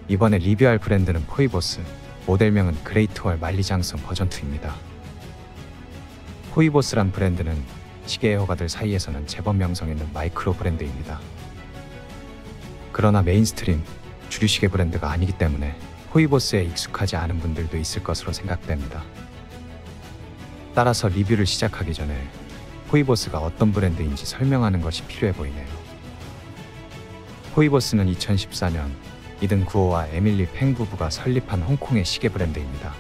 이번에 리뷰할 브랜드는 포이보스, 모델명은 그레이트월 만리장성 버전2입니다. 포이보스란 브랜드는 시계 애호가들 사이에서는 제법 명성 있는 마이크로 브랜드입니다. 그러나 메인스트림, 주류 시계 브랜드가 아니기 때문에 포이보스에 익숙하지 않은 분들도 있을 것으로 생각됩니다. 따라서 리뷰를 시작하기 전에 포이보스가 어떤 브랜드인지 설명하는 것이 필요해 보이네요. 포이보스는 2014년 이든 구오와 에밀리 팽 부부가 설립한 홍콩의 시계 브랜드입니다.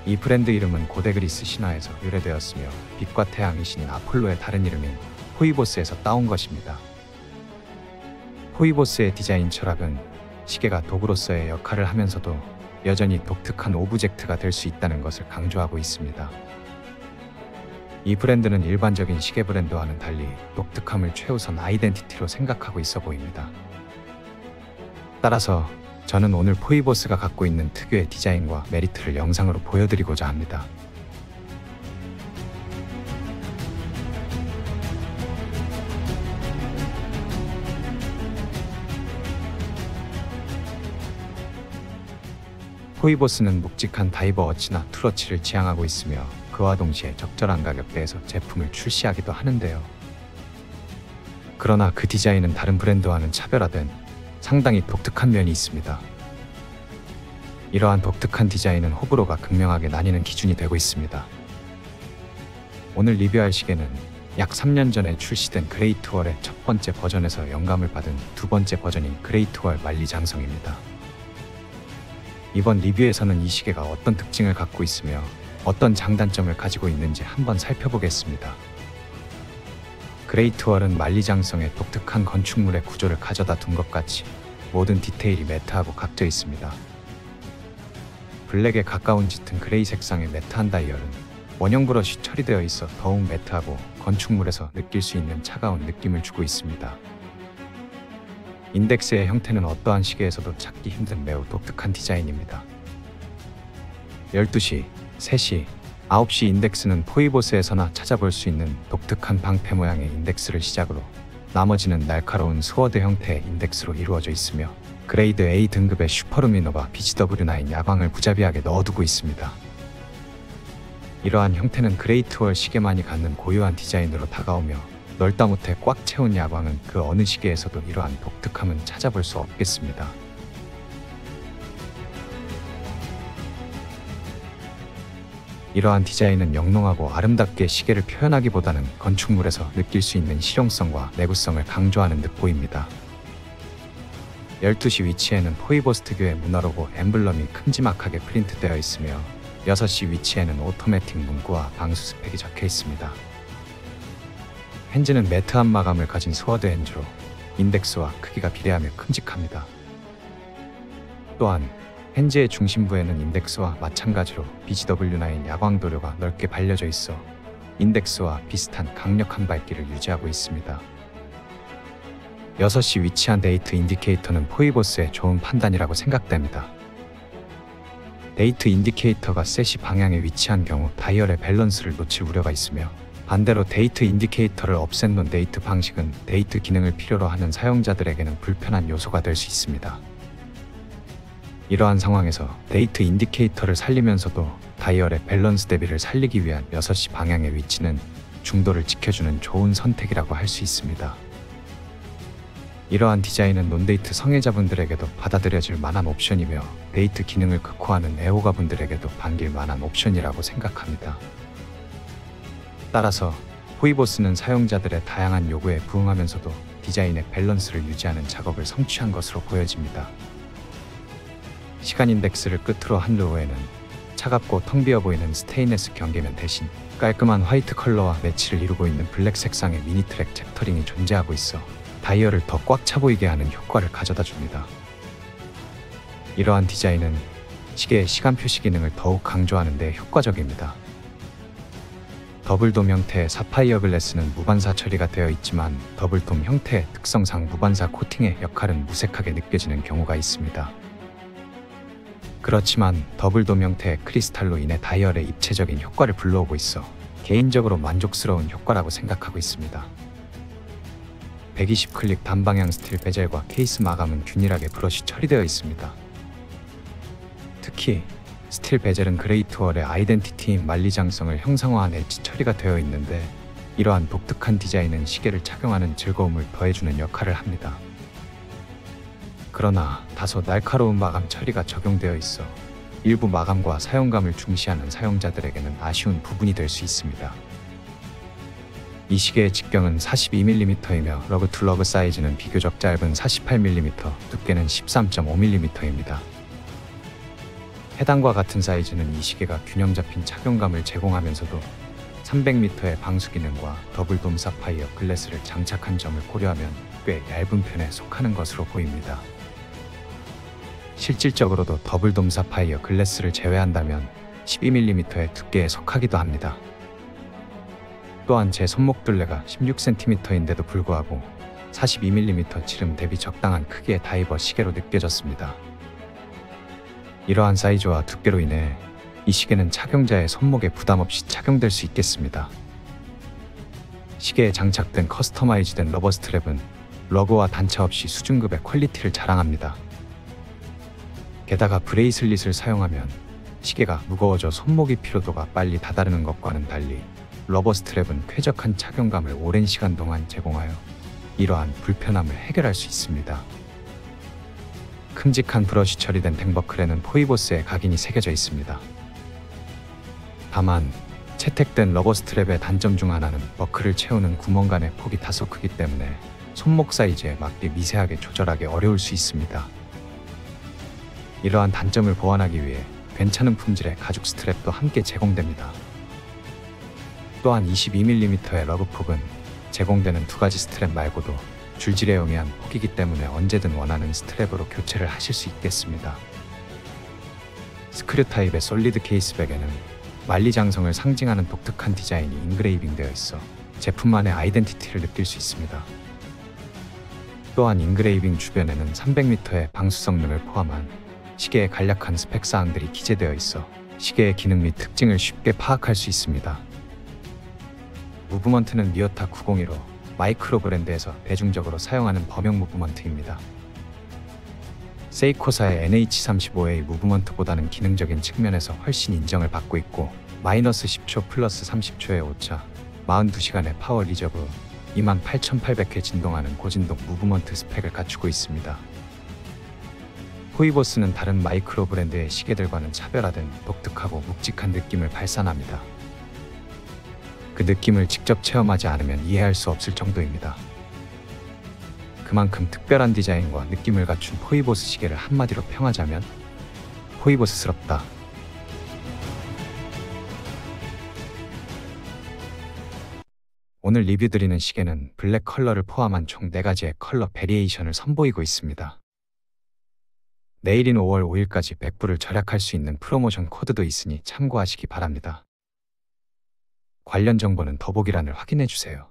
이 브랜드 이름은 고대 그리스 신화에서 유래되었으며 빛과 태양이 신인 아폴로의 다른 이름인 포이보스에서 따온 것입니다. 포이보스의 디자인 철학은 시계가 도구로서의 역할을 하면서도 여전히 독특한 오브젝트가 될 수 있다는 것을 강조하고 있습니다. 이 브랜드는 일반적인 시계 브랜드와는 달리 독특함을 최우선 아이덴티티로 생각하고 있어 보입니다. 따라서 저는 오늘 포이보스가 갖고 있는 특유의 디자인과 메리트를 영상으로 보여드리고자 합니다. 포이보스는 묵직한 다이버 워치나 투러치를 지향하고 있으며 그와 동시에 적절한 가격대에서 제품을 출시하기도 하는데요. 그러나 그 디자인은 다른 브랜드와는 차별화된 상당히 독특한 면이 있습니다. 이러한 독특한 디자인은 호불호가 극명하게 나뉘는 기준이 되고 있습니다. 오늘 리뷰할 시계는 약 3년 전에 출시된 그레이트월의 첫 번째 버전에서 영감을 받은 두 번째 버전인 그레이트월 만리장성입니다. 이번 리뷰에서는 이 시계가 어떤 특징을 갖고 있으며 어떤 장단점을 가지고 있는지 한번 살펴보겠습니다. 그레이트월은 만리장성의 독특한 건축물의 구조를 가져다 둔 것 같이 모든 디테일이 매트하고 각져 있습니다. 블랙에 가까운 짙은 그레이 색상의 매트한 다이얼은 원형 브러쉬 처리되어 있어 더욱 매트하고 건축물에서 느낄 수 있는 차가운 느낌을 주고 있습니다. 인덱스의 형태는 어떠한 시계에서도 찾기 힘든 매우 독특한 디자인입니다. 12시, 3시, 9시 인덱스는 포이보스에서나 찾아볼 수 있는 독특한 방패 모양의 인덱스를 시작으로 나머지는 날카로운 스워드 형태의 인덱스로 이루어져 있으며 그레이드 A 등급의 슈퍼루미노바 BGW9 야광을 무자비하게 넣어두고 있습니다. 이러한 형태는 그레이트월 시계만이 갖는 고유한 디자인으로 다가오며 넓다 못해 꽉 채운 야광은 그 어느 시계에서도 이러한 독특함은 찾아볼 수 없겠습니다. 이러한 디자인은 영롱하고 아름답게 시계를 표현하기보다는 건축물에서 느낄 수 있는 실용성과 내구성을 강조하는 듯 보입니다. 12시 위치에는 포이보스 특유의 문어로고 엠블럼이 큼지막하게 프린트되어 있으며 6시 위치에는 오토매틱 문구와 방수 스펙이 적혀 있습니다. 핸즈는 매트한 마감을 가진 스워드 핸즈로 인덱스와 크기가 비례하며 큼직합니다. 또한 핸즈의 중심부에는 인덱스와 마찬가지로 BGW9 야광 도료가 넓게 발려져 있어 인덱스와 비슷한 강력한 밝기를 유지하고 있습니다. 6시 위치한 데이트 인디케이터는 포이보스의 좋은 판단이라고 생각됩니다. 데이트 인디케이터가 3시 방향에 위치한 경우 다이얼의 밸런스를 놓칠 우려가 있으며 반대로 데이트 인디케이터를 없앤 데이트 방식은 데이트 기능을 필요로 하는 사용자들에게는 불편한 요소가 될 수 있습니다. 이러한 상황에서 데이트 인디케이터를 살리면서도 다이얼의 밸런스 대비를 살리기 위한 6시 방향의 위치는 중도를 지켜주는 좋은 선택이라고 할 수 있습니다. 이러한 디자인은 논데이트 성애자분들에게도 받아들여질 만한 옵션이며 데이트 기능을 극호하는 애호가분들에게도 반길 만한 옵션이라고 생각합니다. 따라서 포이보스는 사용자들의 다양한 요구에 부응하면서도 디자인의 밸런스를 유지하는 작업을 성취한 것으로 보여집니다. 시간 인덱스를 끝으로 한 로우에는 차갑고 텅 비어 보이는 스테인레스 경계면 대신 깔끔한 화이트 컬러와 매치를 이루고 있는 블랙 색상의 미니트랙 챕터링이 존재하고 있어 다이얼을 더 꽉 차 보이게 하는 효과를 가져다 줍니다. 이러한 디자인은 시계의 시간 표시 기능을 더욱 강조하는 데 효과적입니다. 더블돔 형태의 사파이어 글래스는 무반사 처리가 되어 있지만 더블돔 형태의 특성상 무반사 코팅의 역할은 무색하게 느껴지는 경우가 있습니다. 그렇지만 더블돔 형태의 크리스탈로 인해 다이얼의 입체적인 효과를 불러오고 있어 개인적으로 만족스러운 효과라고 생각하고 있습니다. 120클릭 단방향 스틸 베젤과 케이스 마감은 균일하게 브러쉬 처리되어 있습니다. 특히 스틸 베젤은 그레이트월의 아이덴티티인 만리장성을 형상화한 엣지 처리가 되어 있는데, 이러한 독특한 디자인은 시계를 착용하는 즐거움을 더해주는 역할을 합니다. 그러나 다소 날카로운 마감 처리가 적용되어 있어 일부 마감과 사용감을 중시하는 사용자들에게는 아쉬운 부분이 될 수 있습니다. 이 시계의 직경은 42mm이며 러그 투 러그 사이즈는 비교적 짧은 48mm, 두께는 13.5mm입니다. 해당과 같은 사이즈는 이 시계가 균형 잡힌 착용감을 제공하면서도 300m의 방수 기능과 더블돔 사파이어 글래스를 장착한 점을 고려하면 꽤 얇은 편에 속하는 것으로 보입니다. 실질적으로도 더블돔 사파이어 글래스를 제외한다면 12mm의 두께에 속하기도 합니다. 또한 제 손목 둘레가 16cm인데도 불구하고 42mm 지름 대비 적당한 크기의 다이버 시계로 느껴졌습니다. 이러한 사이즈와 두께로 인해 이 시계는 착용자의 손목에 부담 없이 착용될 수 있겠습니다. 시계에 장착된 커스터마이즈된 러버 스트랩은 러그와 단차 없이 수준급의 퀄리티를 자랑합니다. 게다가 브레이슬릿을 사용하면 시계가 무거워져 손목의 피로도가 빨리 다다르는 것과는 달리 러버 스트랩은 쾌적한 착용감을 오랜 시간 동안 제공하여 이러한 불편함을 해결할 수 있습니다. 큼직한 브러쉬 처리된 댕버클에는 포이보스의 각인이 새겨져 있습니다. 다만 채택된 러버 스트랩의 단점 중 하나는 버클을 채우는 구멍 간의 폭이 다소 크기 때문에 손목 사이즈에 맞게 미세하게 조절하기 어려울 수 있습니다. 이러한 단점을 보완하기 위해 괜찮은 품질의 가죽 스트랩도 함께 제공됩니다. 또한 22mm의 러그 폭은 제공되는 두 가지 스트랩 말고도 줄질에 용이한 폭이기 때문에 언제든 원하는 스트랩으로 교체를 하실 수 있겠습니다. 스크류 타입의 솔리드 케이스백에는 만리장성을 상징하는 독특한 디자인이 인그레이빙 되어 있어 제품만의 아이덴티티를 느낄 수 있습니다. 또한 인그레이빙 주변에는 300m의 방수 성능을 포함한 시계의 간략한 스펙 사항들이 기재되어 있어 시계의 기능 및 특징을 쉽게 파악할 수 있습니다. 무브먼트는 미어타 901로 마이크로 브랜드에서 대중적으로 사용하는 범용 무브먼트입니다. 세이코사의 NH35의 무브먼트보다는 기능적인 측면에서 훨씬 인정을 받고 있고, 마이너스 10초 플러스 30초의 오차, 42시간의 파워 리저브, 28,800회 진동하는 고진동 무브먼트 스펙을 갖추고 있습니다. 포이보스는 다른 마이크로 브랜드의 시계들과는 차별화된 독특하고 묵직한 느낌을 발산합니다. 그 느낌을 직접 체험하지 않으면 이해할 수 없을 정도입니다. 그만큼 특별한 디자인과 느낌을 갖춘 포이보스 시계를 한마디로 평하자면 포이보스스럽다. 오늘 리뷰 드리는 시계는 블랙 컬러를 포함한 총 4가지의 컬러 베리에이션을 선보이고 있습니다. 내일인 5월 5일까지 100불을 절약할 수 있는 프로모션 코드도 있으니 참고하시기 바랍니다. 관련 정보는 더보기란을 확인해 주세요.